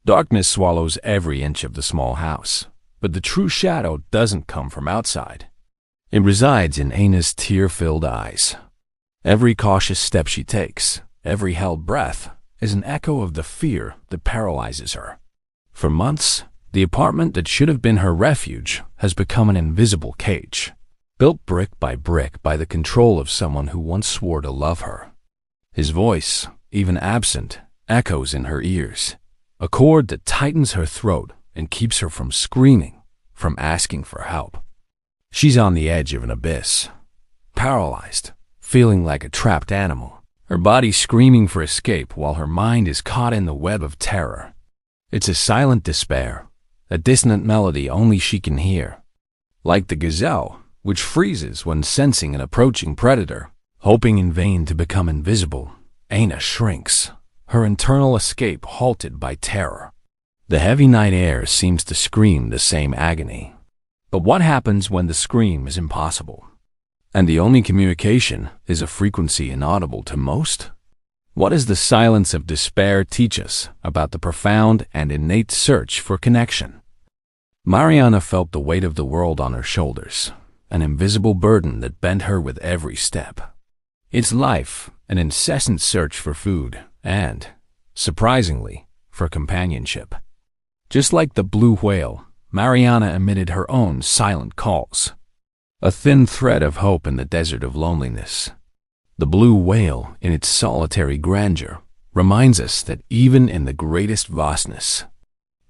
Darkness swallows every inch of the small house, but the true shadow doesn't come from outside. It resides in Anna's tear-filled eyes. Every cautious step she takes, every held breath, is an echo of the fear that paralyzes her. For months, the apartment that should have been her refuge has become an invisible cage, built brick by the control of someone who once swore to love her. His voice, even absent, echoes in her ears, a cord that tightens her throat and keeps her from screaming, from asking for help. She's on the edge of an abyss, paralyzed, feeling like a trapped animal, her body screaming for escape while her mind is caught in the web of terror. It's a silent despair, a dissonant melody only she can hear. Like the gazelle, which freezes when sensing an approaching predator, hoping in vain to become invisible, Anna shrinks, her internal escape halted by terror. The heavy night air seems to scream the same agony. But what happens when the scream is impossible, and the only communication is a frequency inaudible to most? What does the silence of despair teach us about the profound and innate search for connection? Mariana felt the weight of the world on her shoulders, an invisible burden that bent her with every step. Its life, an incessant search for food and, surprisingly, for companionship. Just like the blue whale, Mariana emitted her own silent calls, a thin thread of hope in the desert of loneliness. The blue whale, in its solitary grandeur, reminds us that even in the greatest vastness,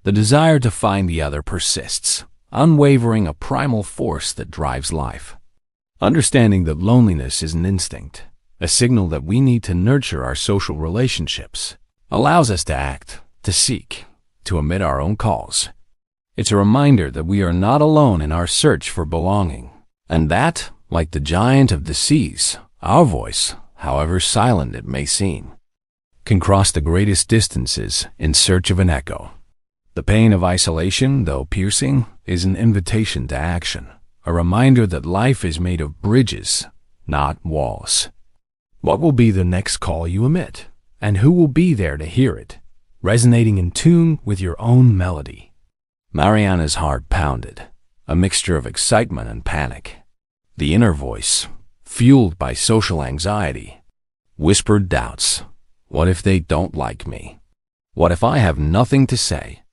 the desire to find the other persists, unwavering, a primal force that drives life. Understanding that loneliness is an instinct, a signal that we need to nurture our social relationships, allows us to act, to seek, to emit our own calls. It's a reminder that we are not alone in our search for belonging, and that, like the giant of the seas, our voice, however silent it may seem, can cross the greatest distances in search of an echo. The pain of isolation, though piercing, is an invitation to action, a reminder that life is made of bridges, not walls. What will be the next call you emit, and who will be there to hear it, resonating in tune with your own melody? Mariana's heart pounded, a mixture of excitement and panic. The inner voice, fueled by social anxiety, whispered doubts. What if they don't like me? What if I have nothing to say?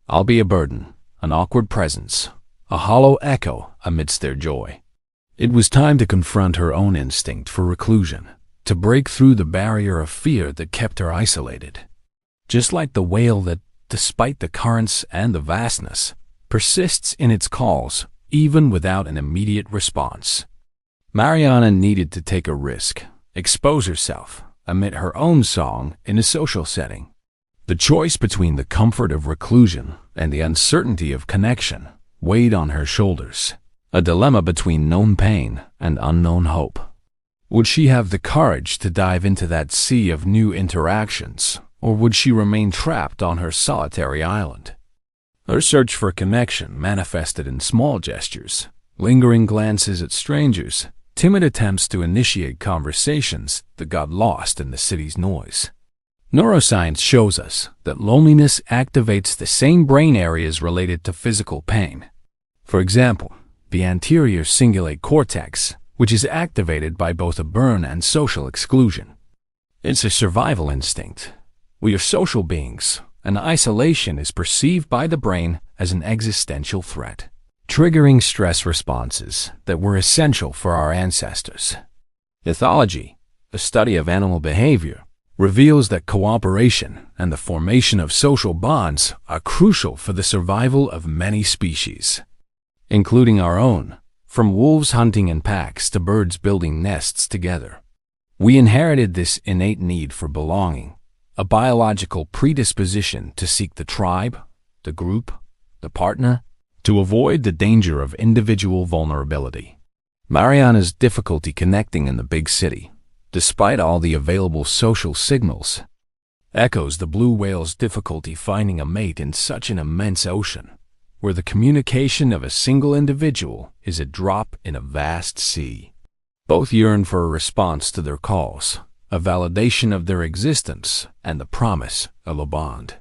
I'll be a burden, an awkward presence, a hollow echo amidst their joy. It was time to confront her own instinct for reclusion, to break through the barrier of fear that kept her isolated. Just like the whale that, despite the currents and the vastness, persists in its calls even without an immediate response. Mariana needed to take a risk, expose herself, emit her own song in a social setting. The choice between the comfort of reclusion and the uncertainty of connection weighed on her shoulders, a dilemma between known pain and unknown hope. Would she have the courage to dive into that sea of new interactions, or would she remain trapped on her solitary island? Her search for connection manifested in small gestures, lingering glances at strangers, timid attempts to initiate conversations that got lost in the city's noise. Neuroscience shows us that loneliness activates the same brain areas related to physical pain. For example, the anterior cingulate cortex, which is activated by both a burn and social exclusion. It's a survival instinct. We are social beings, and isolation is perceived by the brain as an existential threat, triggering stress responses that were essential for our ancestors. Ethology, a study of animal behavior, reveals that cooperation and the formation of social bonds are crucial for the survival of many species, including our own, from wolves hunting in packs to birds building nests together. We inherited this innate need for belonging, a biological predisposition to seek the tribe, the group, the partner, to avoid the danger of individual vulnerability. Mariana's difficulty connecting in the big city, despite all the available social signals, echoes the blue whale's difficulty finding a mate in such an immense ocean, where the communication of a single individual is a drop in a vast sea. Both yearn for a response to their calls, a validation of their existence, and the promise of a bond.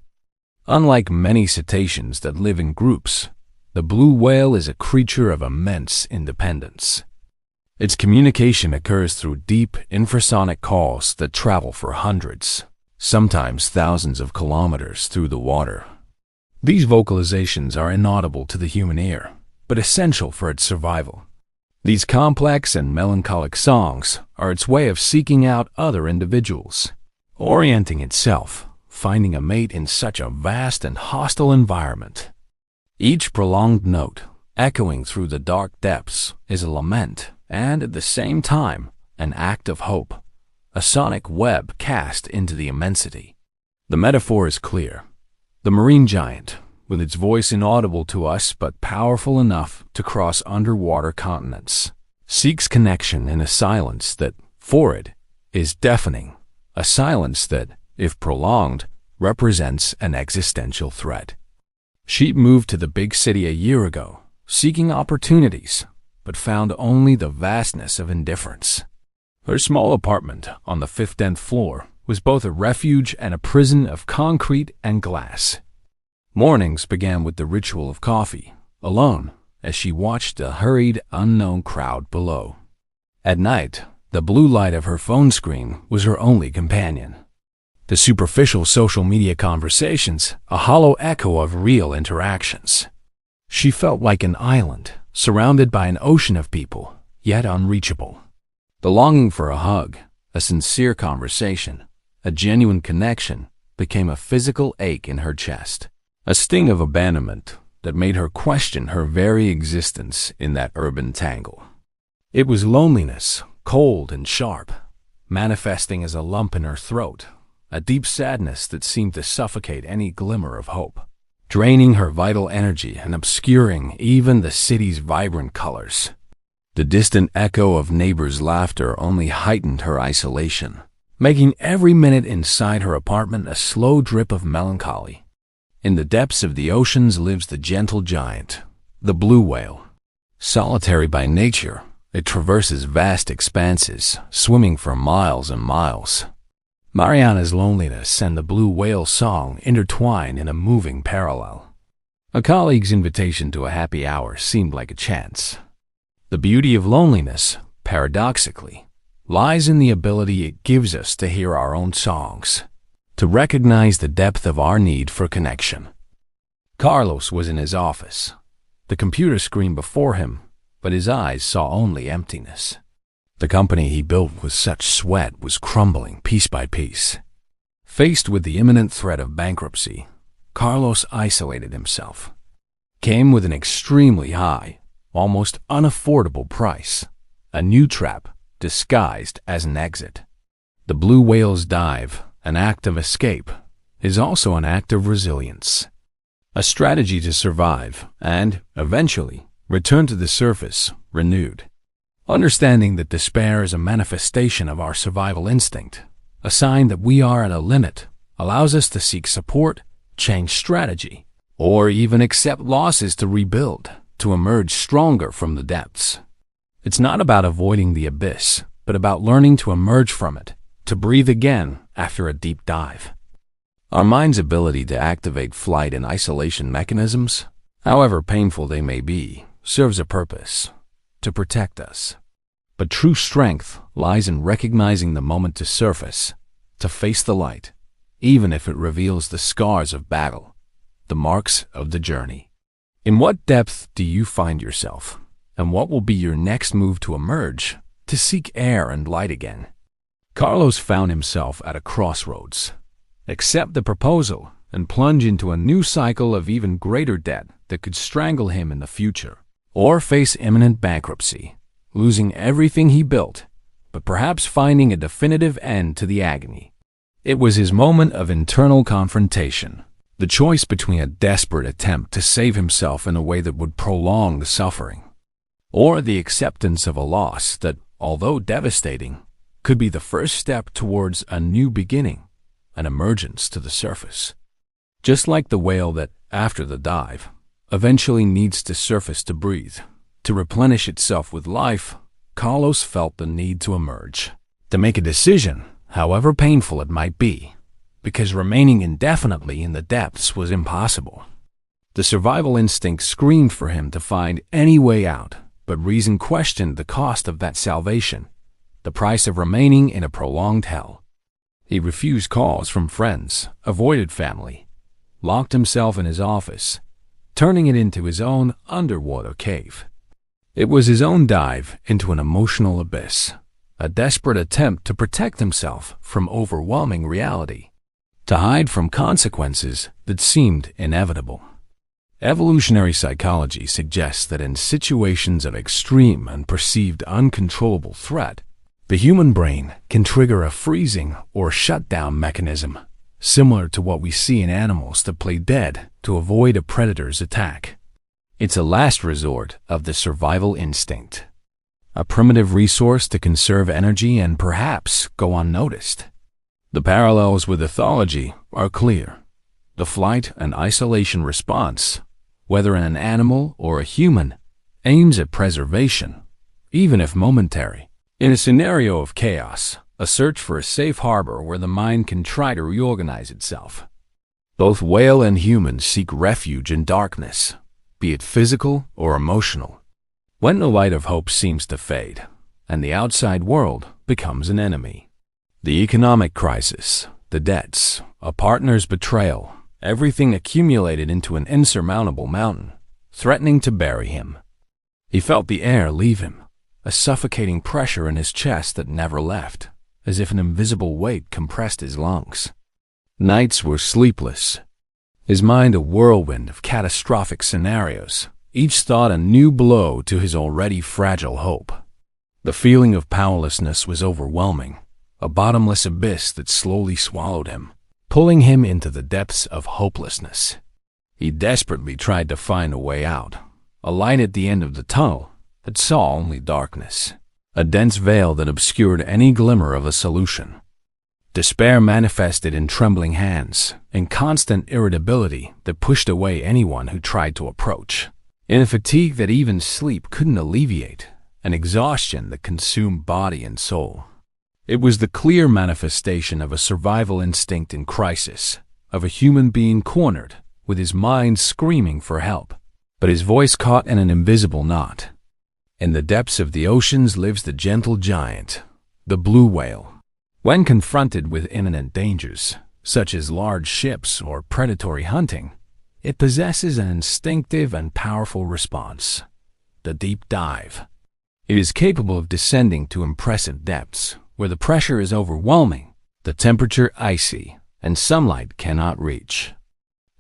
Unlike many cetaceans that live in groups, the blue whale is a creature of immense independence. Its communication occurs through deep infrasonic calls that travel for hundreds, sometimes thousands of kilometers through the water. These vocalizations are inaudible to the human ear, but essential for its survival. These complex and melancholic songs are its way of seeking out other individuals, orienting itself, finding a mate in such a vast and hostile environment. Each prolonged note, echoing through the dark depths, is a lament and, at the same time, an act of hope, a sonic web cast into the immensity. The metaphor is clear. The marine giant, with its voice inaudible to us but powerful enough to cross underwater continents, seeks connection in a silence that, for it, is deafening, a silence that, if prolonged, represents an existential threat. Sheep moved to the big city a year ago, seeking opportunities, but found only the vastness of indifference. Her small apartment on the 15th floor was both a refuge and a prison of concrete and glass. Mornings began with the ritual of coffee, alone, as she watched the hurried, unknown crowd below. At night, the blue light of her phone screen was her only companion. The superficial social media conversations, a hollow echo of real interactions. She felt like an island, surrounded by an ocean of people, yet unreachable. The longing for a hug, a sincere conversation, a genuine connection, became a physical ache in her chest. A sting of abandonment that made her question her very existence in that urban tangle. It was loneliness, cold and sharp, manifesting as a lump in her throat, a deep sadness that seemed to suffocate any glimmer of hope, draining her vital energy and obscuring even the city's vibrant colors. The distant echo of neighbors' laughter only heightened her isolation, making every minute inside her apartment a slow drip of melancholy. In the depths of the oceans lives the gentle giant, the blue whale. Solitary by nature, it traverses vast expanses, swimming for miles and miles. Mariana's loneliness and the blue whale's song intertwine in a moving parallel. A colleague's invitation to a happy hour seemed like a chance. The beauty of loneliness, paradoxically, lies in the ability it gives us to hear our own songs, to recognize the depth of our need for connection. Carlos was in his office, the computer screen before him, but his eyes saw only emptiness. The company he built with such sweat was crumbling piece by piece. Faced with the imminent threat of bankruptcy, Carlos isolated himself. Came with an extremely high, almost unaffordable price, a new trap disguised as an exit. The blue whale's dive, an act of escape, is also an act of resilience. A strategy to survive and, eventually, return to the surface, renewed. Understanding that despair is a manifestation of our survival instinct, a sign that we are at a limit, allows us to seek support, change strategy, or even accept losses to rebuild, to emerge stronger from the depths. It's not about avoiding the abyss, but about learning to emerge from it, to breathe again after a deep dive. Our mind's ability to activate flight and isolation mechanisms, however painful they may be, serves a purpose, to protect us. But true strength lies in recognizing the moment to surface, to face the light, even if it reveals the scars of battle, the marks of the journey. In what depth do you find yourself, and what will be your next move to emerge, to seek air and light again? Carlos found himself at a crossroads. Accept the proposal and plunge into a new cycle of even greater debt that could strangle him in the future, or face imminent bankruptcy, losing everything he built, but perhaps finding a definitive end to the agony. It was his moment of internal confrontation, the choice between a desperate attempt to save himself in a way that would prolong the suffering, or the acceptance of a loss that, although devastating, could be the first step towards a new beginning, an emergence to the surface. Just like the whale that, after the dive, eventually needs to surface to breathe, to replenish itself with life, Carlos felt the need to emerge, to make a decision, however painful it might be, because remaining indefinitely in the depths was impossible. The survival instinct screamed for him to find any way out, but reason questioned the cost of that salvation, the price of remaining in a prolonged hell. He refused calls from friends, avoided family, locked himself in his office, turning it into his own underwater cave. It was his own dive into an emotional abyss, a desperate attempt to protect himself from overwhelming reality, to hide from consequences that seemed inevitable. Evolutionary psychology suggests that in situations of extreme and perceived uncontrollable threat, the human brain can trigger a freezing or shutdown mechanism, similar to what we see in animals that play dead to avoid a predator's attack. It's a last resort of the survival instinct, a primitive resource to conserve energy and perhaps go unnoticed. The parallels with ethology are clear. The flight and isolation response, whether in an animal or a human, aims at preservation, even if momentary. In a scenario of chaos, a search for a safe harbor where the mind can try to reorganize itself. Both whale and human seek refuge in darkness, be it physical or emotional, when the light of hope seems to fade, and the outside world becomes an enemy. The economic crisis, the debts, a partner's betrayal, everything accumulated into an insurmountable mountain, threatening to bury him. He felt the air leave him, a suffocating pressure in his chest that never left, as if an invisible weight compressed his lungs. Nights were sleepless, his mind a whirlwind of catastrophic scenarios, each thought a new blow to his already fragile hope. The feeling of powerlessness was overwhelming, a bottomless abyss that slowly swallowed him, pulling him into the depths of hopelessness. He desperately tried to find a way out, a light at the end of the tunnel that saw only darkness, a dense veil that obscured any glimmer of a solution. Despair manifested in trembling hands, in constant irritability that pushed away anyone who tried to approach, in a fatigue that even sleep couldn't alleviate, an exhaustion that consumed body and soul. It was the clear manifestation of a survival instinct in crisis, of a human being cornered, with his mind screaming for help, but his voice caught in an invisible knot. In the depths of the oceans lives the gentle giant, the blue whale. When confronted with imminent dangers, such as large ships or predatory hunting, it possesses an instinctive and powerful response: the deep dive. It is capable of descending to impressive depths, where the pressure is overwhelming, the temperature icy, and sunlight cannot reach.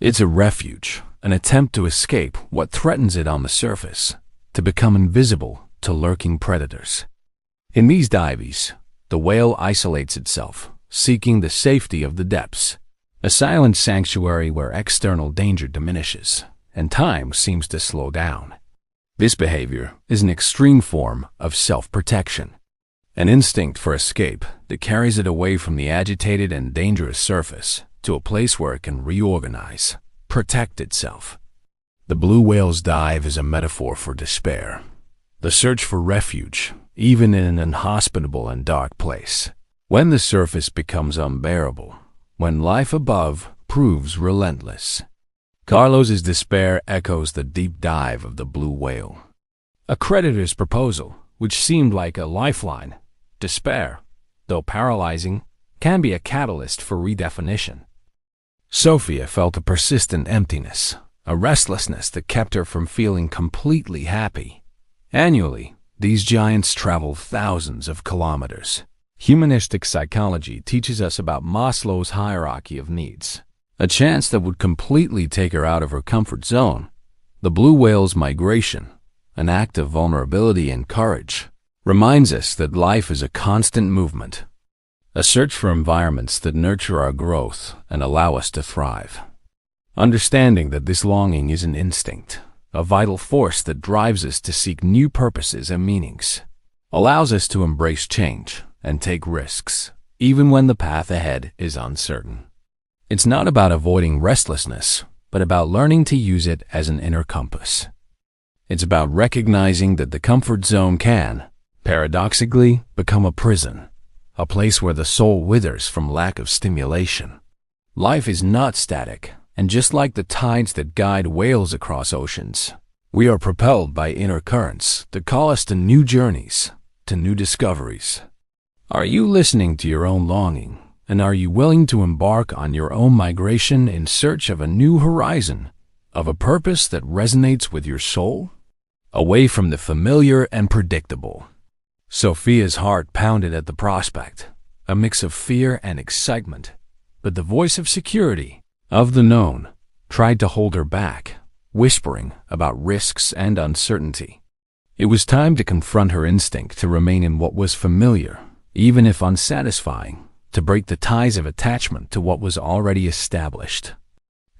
It's a refuge, an attempt to escape what threatens it on the surface, to become invisible to lurking predators. In these dives, the whale isolates itself, seeking the safety of the depths, a silent sanctuary where external danger diminishes and time seems to slow down. This behavior is an extreme form of self-protection, an instinct for escape that carries it away from the agitated and dangerous surface to a place where it can reorganize, protect itself. The blue whale's dive is a metaphor for despair, the search for refuge, even in an inhospitable and dark place. When the surface becomes unbearable, when life above proves relentless. Carlos's despair echoes the deep dive of the blue whale. A creditor's proposal, which seemed like a lifeline, despair, though paralyzing, can be a catalyst for redefinition. Sophia felt a persistent emptiness, a restlessness that kept her from feeling completely happy. Annually, these giants travel thousands of kilometers. Humanistic psychology teaches us about Maslow's hierarchy of needs, a chance that would completely take her out of her comfort zone. The blue whale's migration, an act of vulnerability and courage, reminds us that life is a constant movement, a search for environments that nurture our growth and allow us to thrive. Understanding that this longing is an instinct, a vital force that drives us to seek new purposes and meanings, allows us to embrace change and take risks, even when the path ahead is uncertain. It's not about avoiding restlessness, but about learning to use it as an inner compass. It's about recognizing that the comfort zone can, paradoxically, become a prison, a place where the soul withers from lack of stimulation. Life is not static, and just like the tides that guide whales across oceans, we are propelled by inner currents that call us to new journeys, to new discoveries. Are you listening to your own longing, and are you willing to embark on your own migration in search of a new horizon, of a purpose that resonates with your soul? Away from the familiar and predictable. Sophia's heart pounded at the prospect, a mix of fear and excitement, but the voice of security, of the known, tried to hold her back, whispering about risks and uncertainty. It was time to confront her instinct to remain in what was familiar, even if unsatisfying, to break the ties of attachment to what was already established.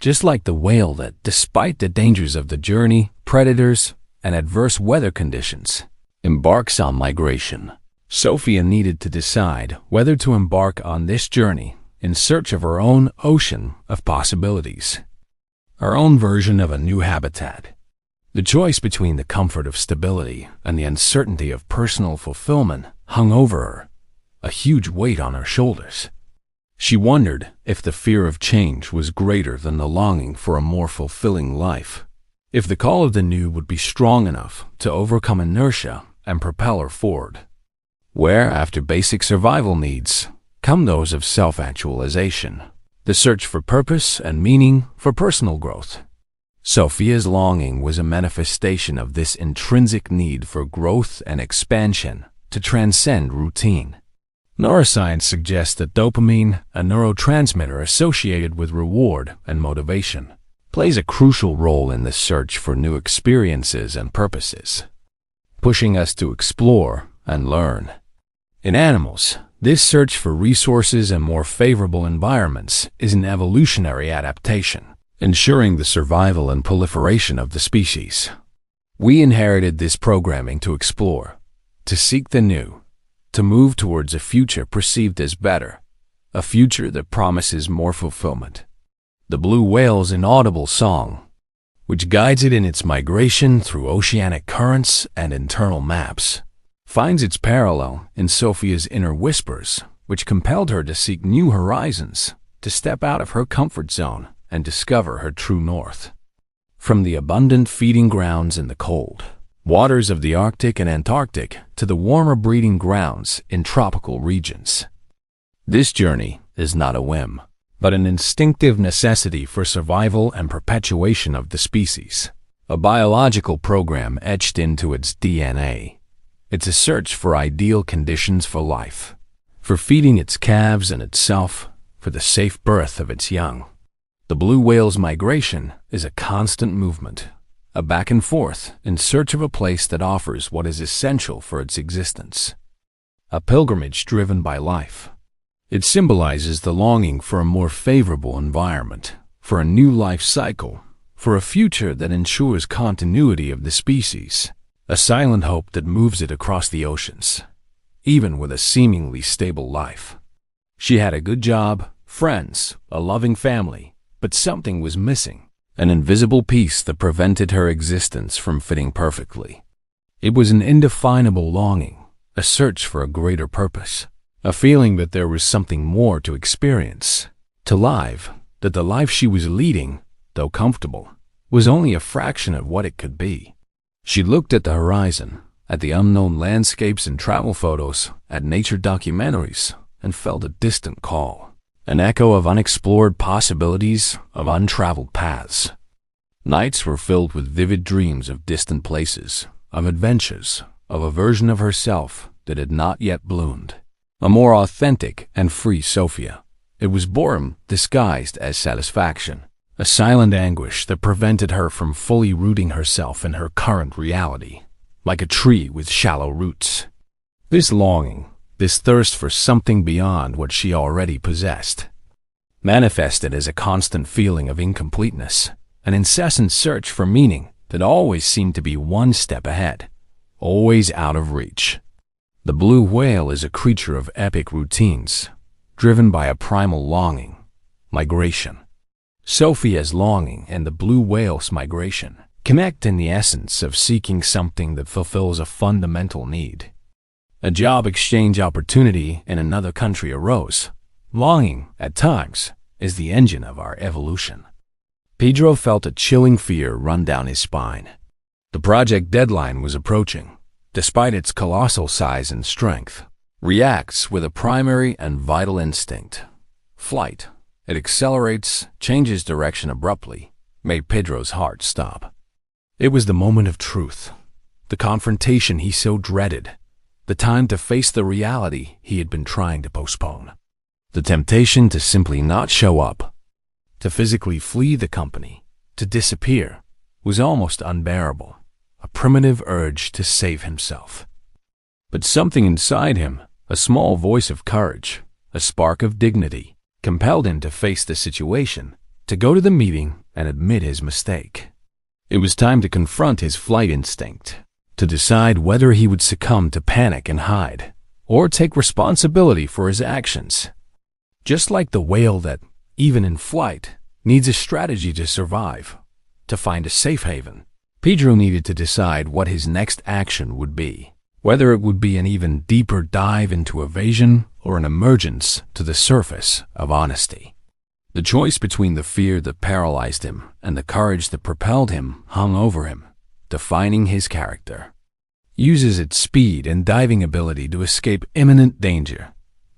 Just like the whale that, despite the dangers of the journey, predators, and adverse weather conditions, embarks on migration, Sophia needed to decide whether to embark on this journey in search of her own ocean of possibilities, her own version of a new habitat. The choice between the comfort of stability and the uncertainty of personal fulfillment hung over her, a huge weight on her shoulders. She wondered if the fear of change was greater than the longing for a more fulfilling life, if the call of the new would be strong enough to overcome inertia and propel her forward, where, after basic survival needs, come those of self-actualization, the search for purpose and meaning for personal growth. Sophia's longing was a manifestation of this intrinsic need for growth and expansion to transcend routine. Neuroscience suggests that dopamine, a neurotransmitter associated with reward and motivation, plays a crucial role in the search for new experiences and purposes, pushing us to explore and learn. In animals, this search for resources and more favorable environments is an evolutionary adaptation, ensuring the survival and proliferation of the species. We inherited this programming to explore, to seek the new, to move towards a future perceived as better, a future that promises more fulfillment. The blue whale's inaudible song, which guides it in its migration through oceanic currents and internal maps, finds its parallel in Sophia's inner whispers, which compelled her to seek new horizons, to step out of her comfort zone and discover her true north. From the abundant feeding grounds in the cold waters of the Arctic and Antarctic to the warmer breeding grounds in tropical regions, this journey is not a whim, but an instinctive necessity for survival and perpetuation of the species, a biological program etched into its DNA. It's a search for ideal conditions for life, for feeding its calves and itself, for the safe birth of its young. The blue whale's migration is a constant movement, a back and forth in search of a place that offers what is essential for its existence, a pilgrimage driven by life. It symbolizes the longing for a more favorable environment, for a new life cycle, for a future that ensures continuity of the species, a silent hope that moves it across the oceans, even with a seemingly stable life. She had a good job, friends, a loving family, but something was missing, an invisible piece that prevented her existence from fitting perfectly. It was an indefinable longing, a search for a greater purpose, a feeling that there was something more to experience, to live, that the life she was leading, though comfortable, was only a fraction of what it could be. She looked at the horizon, at the unknown landscapes and travel photos, at nature documentaries, and felt a distant call, an echo of unexplored possibilities, of untraveled paths. Nights were filled with vivid dreams of distant places, of adventures, of a version of herself that had not yet bloomed, a more authentic and free Sophia. It was boredom disguised as satisfaction, a silent anguish that prevented her from fully rooting herself in her current reality, like a tree with shallow roots. This longing, this thirst for something beyond what she already possessed, manifested as a constant feeling of incompleteness, an incessant search for meaning that always seemed to be one step ahead, always out of reach. The blue whale is a creature of epic routines, driven by a primal longing, migration. Sophia's longing and the blue whale's migration connect in the essence of seeking something that fulfills a fundamental need. A job exchange opportunity in another country arose. Longing, at times, is the engine of our evolution. Pedro felt a chilling fear run down his spine. The project deadline was approaching. Despite its colossal size and strength, reacts with a primary and vital instinct, flight. It accelerates, changes direction abruptly, made Pedro's heart stop. It was the moment of truth, the confrontation he so dreaded, the time to face the reality he had been trying to postpone. The temptation to simply not show up, to physically flee the company, to disappear, was almost unbearable, a primitive urge to save himself. But something inside him, a small voice of courage, a spark of dignity, compelled him to face the situation, to go to the meeting and admit his mistake. It was time to confront his flight instinct, to decide whether he would succumb to panic and hide, or take responsibility for his actions. Just like the whale that, even in flight, needs a strategy to survive, to find a safe haven, Pedro needed to decide what his next action would be, whether it would be an even deeper dive into evasion or an emergence to the surface of honesty. The choice between the fear that paralyzed him and the courage that propelled him hung over him, defining his character. Uses its speed and diving ability to escape imminent danger,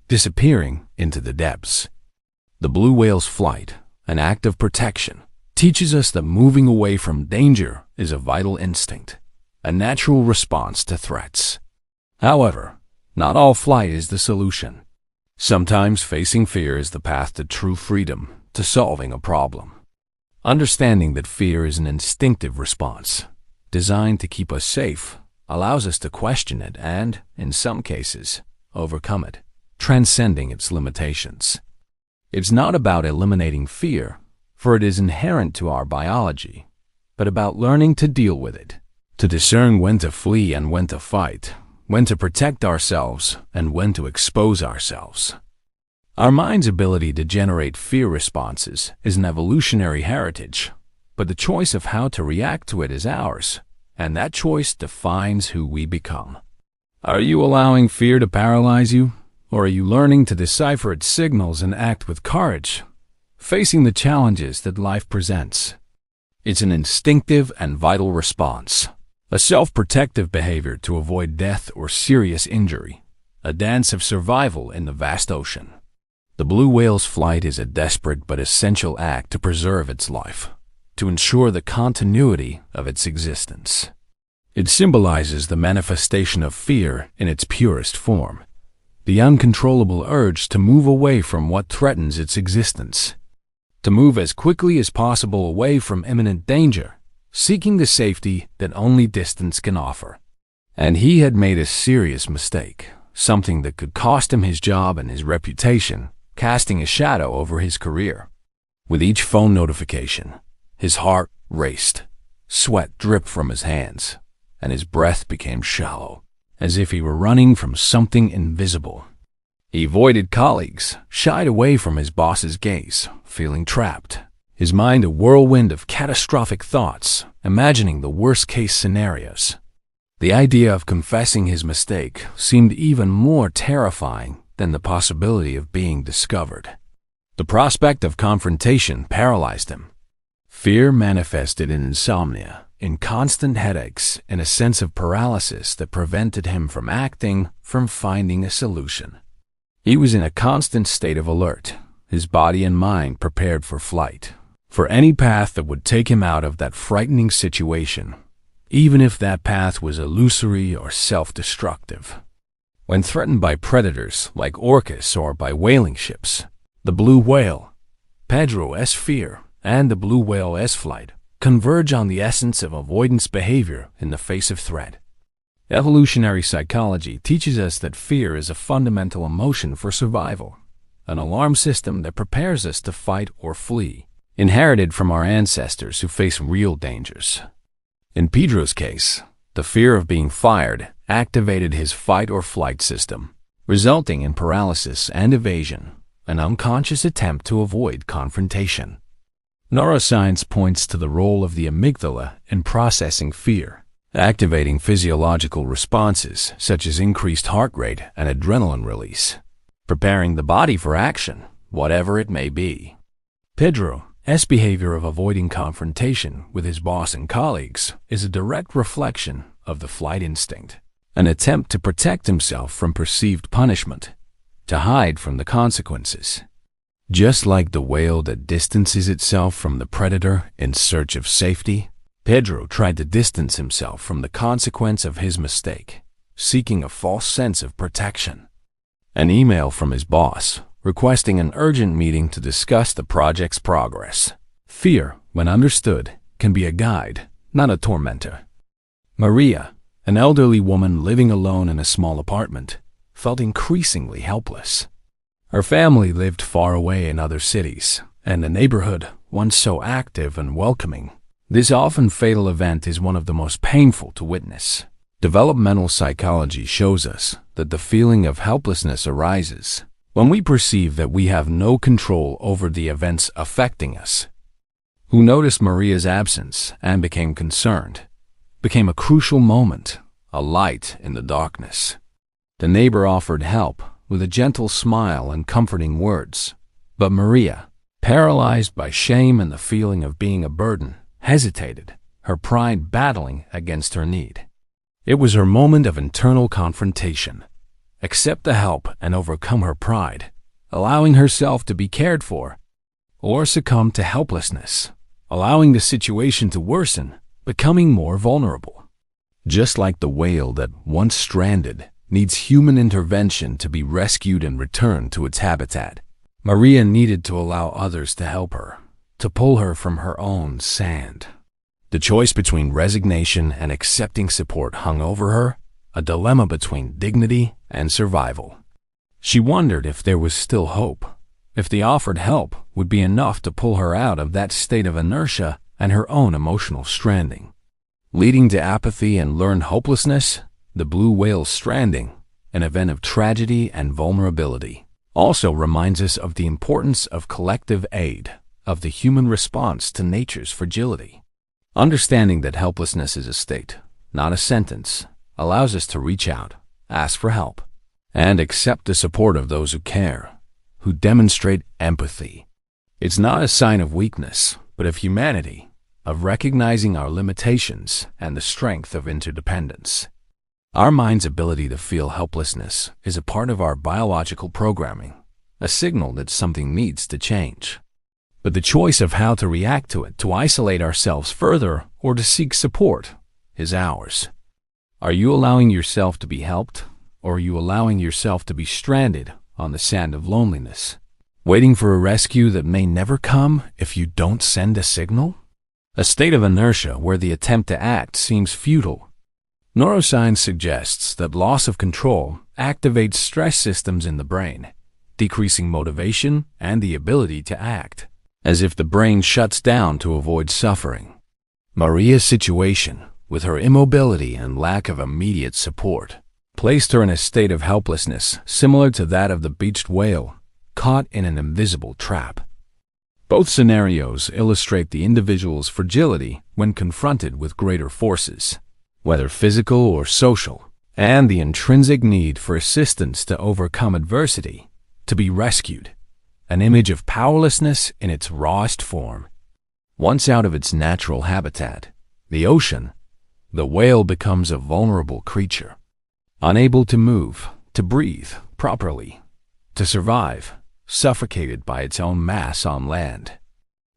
disappearing into the depths. The blue whale's flight, an act of protection, teaches us that moving away from danger is a vital instinct, a natural response to threats. However, not all flight is the solution. Sometimes facing fear is the path to true freedom, to solving a problem. Understanding that fear is an instinctive response, designed to keep us safe, allows us to question it and, in some cases, overcome it, transcending its limitations. It's not about eliminating fear, for it is inherent to our biology, but about learning to deal with it, to discern when to flee and when to fight, when to protect ourselves and when to expose ourselves. Our mind's ability to generate fear responses is an evolutionary heritage, but the choice of how to react to it is ours, and that choice defines who we become. Are you allowing fear to paralyze you, or are you learning to decipher its signals and act with courage, facing the challenges that life presents? It's an instinctive and vital response, a self-protective behavior to avoid death or serious injury, a dance of survival in the vast ocean. The blue whale's flight is a desperate but essential act to preserve its life, to ensure the continuity of its existence. It symbolizes the manifestation of fear in its purest form, the uncontrollable urge to move away from what threatens its existence, to move as quickly as possible away from imminent danger, seeking the safety that only distance can offer. And he had made a serious mistake, something that could cost him his job and his reputation, casting a shadow over his career. With each phone notification, his heart raced, sweat dripped from his hands, and his breath became shallow, as if he were running from something invisible. He avoided colleagues, shied away from his boss's gaze, feeling trapped, his mind a whirlwind of catastrophic thoughts, imagining the worst-case scenarios. The idea of confessing his mistake seemed even more terrifying than the possibility of being discovered. The prospect of confrontation paralyzed him. Fear manifested in insomnia, in constant headaches, and a sense of paralysis that prevented him from acting, from finding a solution. He was in a constant state of alert, his body and mind prepared for flight, for any path that would take him out of that frightening situation, even if that path was illusory or self-destructive. When threatened by predators like orcas or by whaling ships, the blue whale, Pedro's fear, and the blue whale's flight converge on the essence of avoidance behavior in the face of threat. Evolutionary psychology teaches us that fear is a fundamental emotion for survival, an alarm system that prepares us to fight or flee, inherited from our ancestors who face real dangers. In Pedro's case, the fear of being fired activated his fight or flight system, resulting in paralysis and evasion, an unconscious attempt to avoid confrontation. Neuroscience points to the role of the amygdala in processing fear, activating physiological responses such as increased heart rate and adrenaline release, preparing the body for action, whatever it may be. Pedro's behavior of avoiding confrontation with his boss and colleagues is a direct reflection of the flight instinct, an attempt to protect himself from perceived punishment, to hide from the consequences. Just like the whale that distances itself from the predator in search of safety, Pedro tried to distance himself from the consequence of his mistake, seeking a false sense of protection. An email from his boss requesting an urgent meeting to discuss the project's progress. Fear, when understood, can be a guide, not a tormentor. Maria, an elderly woman living alone in a small apartment, felt increasingly helpless. Her family lived far away in other cities, and the neighborhood, once so active and welcoming. This often fatal event is one of the most painful to witness. Developmental psychology shows us that the feeling of helplessness arises when we perceive that we have no control over the events affecting us. Who noticed Maria's absence and became concerned, became a crucial moment, a light in the darkness. The neighbor offered help with a gentle smile and comforting words, but Maria, paralyzed by shame and the feeling of being a burden, hesitated, her pride battling against her need. It was her moment of internal confrontation. Accept the help and overcome her pride, allowing herself to be cared for, or succumb to helplessness, allowing the situation to worsen, becoming more vulnerable. Just like the whale that, once stranded, needs human intervention to be rescued and returned to its habitat, Maria needed to allow others to help her, to pull her from her own sand. The choice between resignation and accepting support hung over her, a dilemma between dignity and survival. She wondered if there was still hope, if the offered help would be enough to pull her out of that state of inertia and her own emotional stranding. Leading to apathy and learned hopelessness, the blue whale's stranding, an event of tragedy and vulnerability, also reminds us of the importance of collective aid, of the human response to nature's fragility. Understanding that helplessness is a state, not a sentence, allows us to reach out, ask for help, and accept the support of those who care, who demonstrate empathy. It's not a sign of weakness, but of humanity, of recognizing our limitations and the strength of interdependence. Our mind's ability to feel helplessness is a part of our biological programming, a signal that something needs to change. But the choice of how to react to it, to isolate ourselves further or to seek support, is ours. Are you allowing yourself to be helped, or are you allowing yourself to be stranded on the sand of loneliness, waiting for a rescue that may never come if you don't send a signal? A state of inertia where the attempt to act seems futile. Neuroscience suggests that loss of control activates stress systems in the brain, decreasing motivation and the ability to act, as if the brain shuts down to avoid suffering. Maria's situation, with her immobility and lack of immediate support, placed her in a state of helplessness similar to that of the beached whale, caught in an invisible trap. Both scenarios illustrate the individual's fragility when confronted with greater forces, whether physical or social, and the intrinsic need for assistance to overcome adversity, to be rescued, an image of powerlessness in its rawest form. Once out of its natural habitat, the ocean, the whale becomes a vulnerable creature, unable to move, to breathe properly, to survive, suffocated by its own mass on land.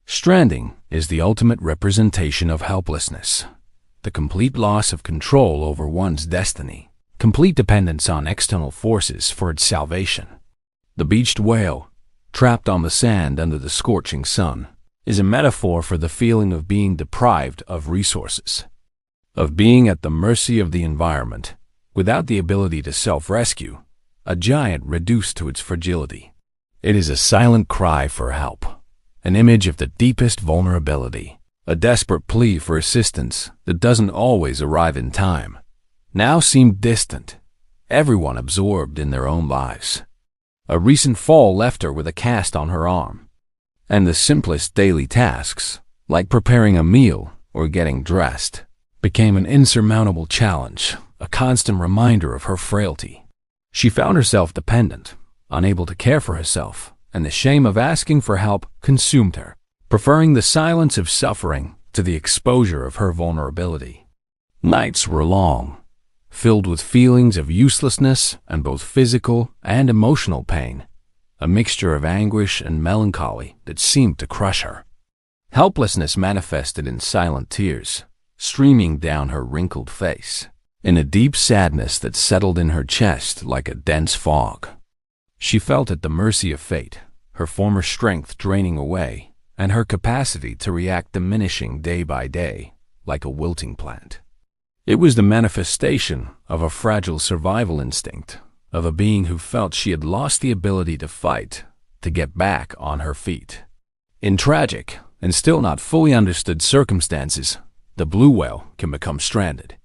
Stranding is the ultimate representation of helplessness, the complete loss of control over one's destiny, complete dependence on external forces for its salvation. The beached whale, trapped on the sand under the scorching sun, is a metaphor for the feeling of being deprived of resources, of being at the mercy of the environment, without the ability to self-rescue, a giant reduced to its fragility. It is a silent cry for help, an image of the deepest vulnerability, a desperate plea for assistance that doesn't always arrive in time, now seemed distant, everyone absorbed in their own lives. A recent fall left her with a cast on her arm, and the simplest daily tasks, like preparing a meal or getting dressed, became an insurmountable challenge, a constant reminder of her frailty. She found herself dependent, unable to care for herself, and the shame of asking for help consumed her, preferring the silence of suffering to the exposure of her vulnerability. Nights were long, filled with feelings of uselessness and both physical and emotional pain, a mixture of anguish and melancholy that seemed to crush her. Helplessness manifested in silent tears, streaming down her wrinkled face, in a deep sadness that settled in her chest like a dense fog. She felt at the mercy of fate, her former strength draining away, and her capacity to react diminishing day by day, like a wilting plant. It was the manifestation of a fragile survival instinct, of a being who felt she had lost the ability to fight, to get back on her feet. In tragic, and still not fully understood circumstances, the blue whale can become stranded.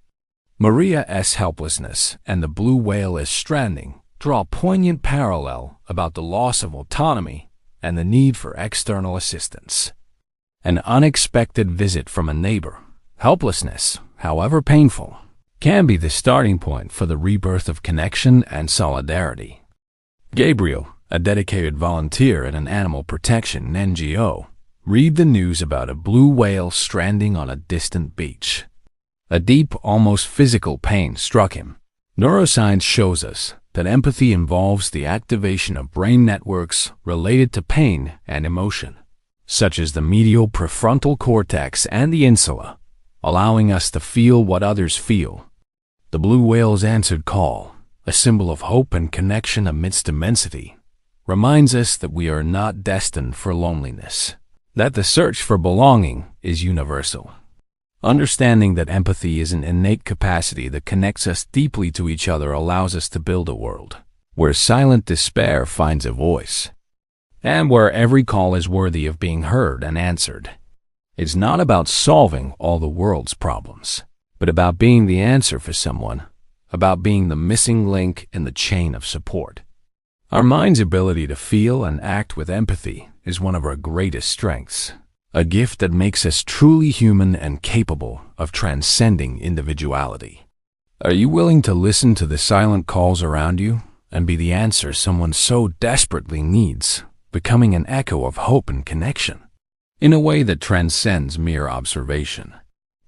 Maria's helplessness and the blue whale's stranding draw a poignant parallel about the loss of autonomy and the need for external assistance. An unexpected visit from a neighbor, helplessness, however painful, can be the starting point for the rebirth of connection and solidarity. Gabriel, a dedicated volunteer at an animal protection NGO, read the news about a blue whale stranding on a distant beach. A deep, almost physical pain struck him. Neuroscience shows us that empathy involves the activation of brain networks related to pain and emotion, such as the medial prefrontal cortex and the insula, allowing us to feel what others feel. The blue whale's answered call, a symbol of hope and connection amidst immensity, reminds us that we are not destined for loneliness, that the search for belonging is universal. Understanding that empathy is an innate capacity that connects us deeply to each other allows us to build a world where silent despair finds a voice, and where every call is worthy of being heard and answered. It's not about solving all the world's problems, but about being the answer for someone, about being the missing link in the chain of support. Our mind's ability to feel and act with empathy is one of our greatest strengths, a gift that makes us truly human and capable of transcending individuality. Are you willing to listen to the silent calls around you and be the answer someone so desperately needs, becoming an echo of hope and connection, in a way that transcends mere observation?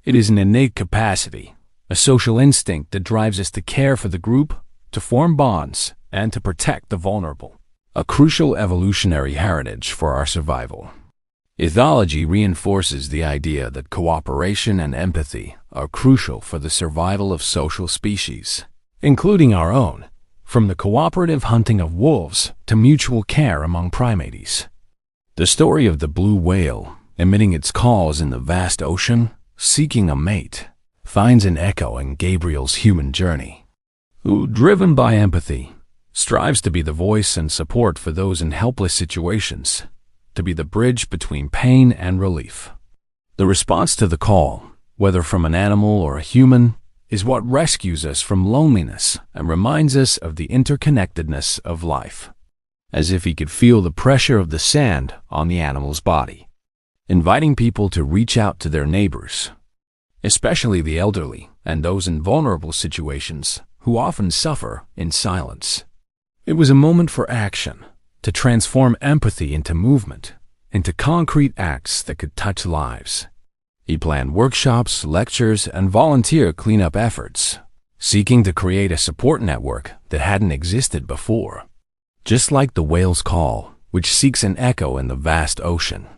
It is an innate capacity, a social instinct that drives us to care for the group, to form bonds, and to protect the vulnerable, a crucial evolutionary heritage for our survival. Ethology reinforces the idea that cooperation and empathy are crucial for the survival of social species, including our own, from the cooperative hunting of wolves to mutual care among primates. The story of the blue whale, emitting its calls in the vast ocean, seeking a mate, finds an echo in Gabriel's human journey, who, driven by empathy, strives to be the voice and support for those in helpless situations, to be the bridge between pain and relief. The response to the call, whether from an animal or a human, is what rescues us from loneliness and reminds us of the interconnectedness of life, as if he could feel the pressure of the sand on the animal's body, inviting people to reach out to their neighbors, especially the elderly and those in vulnerable situations who often suffer in silence. It was a moment for action, to transform empathy into movement, into concrete acts that could touch lives. He planned workshops, lectures, and volunteer cleanup efforts, seeking to create a support network that hadn't existed before. Just like the whale's call, which seeks an echo in the vast ocean,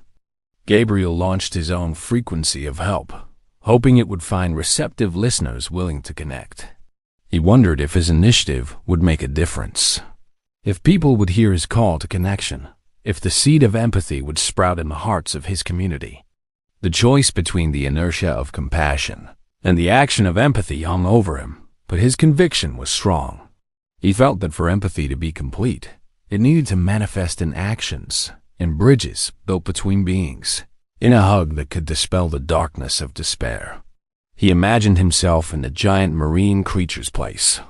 Gabriel launched his own frequency of help, hoping it would find receptive listeners willing to connect. He wondered if his initiative would make a difference, if people would hear his call to connection, if the seed of empathy would sprout in the hearts of his community. The choice between the inertia of compassion and the action of empathy hung over him, but his conviction was strong. He felt that for empathy to be complete, it needed to manifest in actions, in bridges built between beings, in a hug that could dispel the darkness of despair. He imagined himself in the giant marine creature's place,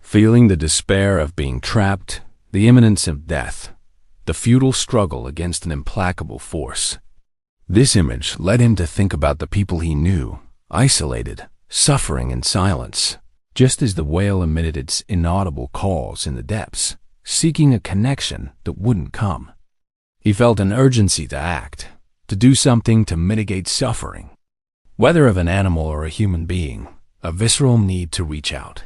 feeling the despair of being trapped, the imminence of death, the futile struggle against an implacable force. This image led him to think about the people he knew, isolated, suffering in silence, just as the whale emitted its inaudible calls in the depths, seeking a connection that wouldn't come. He felt an urgency to act, to do something to mitigate suffering. Whether of an animal or a human being, a visceral need to reach out.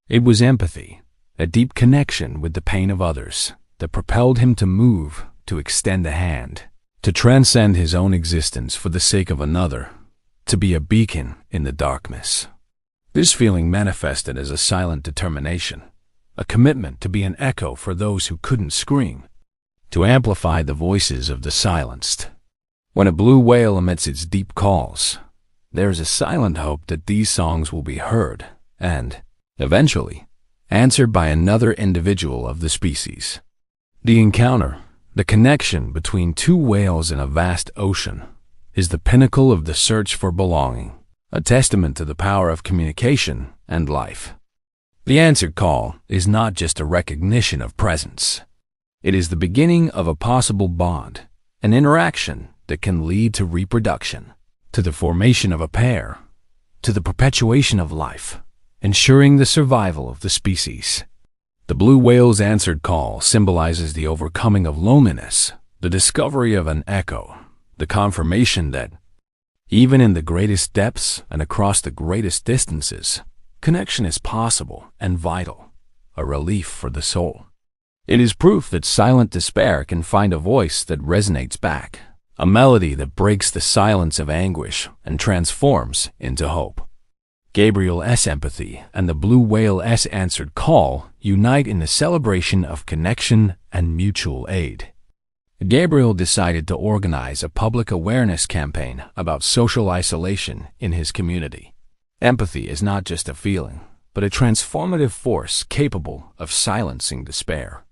It was empathy, a deep connection with the pain of others, that propelled him to move, to extend a hand, to transcend his own existence for the sake of another, to be a beacon in the darkness. This feeling manifested as a silent determination, a commitment to be an echo for those who couldn't scream, to amplify the voices of the silenced. When a blue whale emits its deep calls, there is a silent hope that these songs will be heard and, eventually, answered by another individual of the species. The encounter, the connection between two whales in a vast ocean, is the pinnacle of the search for belonging, a testament to the power of communication and life. The answered call is not just a recognition of presence. It is the beginning of a possible bond, an interaction that can lead to reproduction, to the formation of a pair, to the perpetuation of life, ensuring the survival of the species. The blue whale's answered call symbolizes the overcoming of loneliness, the discovery of an echo, the confirmation that, even in the greatest depths and across the greatest distances, connection is possible and vital, a relief for the soul. It is proof that silent despair can find a voice that resonates back, a melody that breaks the silence of anguish and transforms into hope. Gabriel's empathy and the blue whale's answered call unite in the celebration of connection and mutual aid. Gabriel decided to organize a public awareness campaign about social isolation in his community. Empathy is not just a feeling, but a transformative force capable of silencing despair.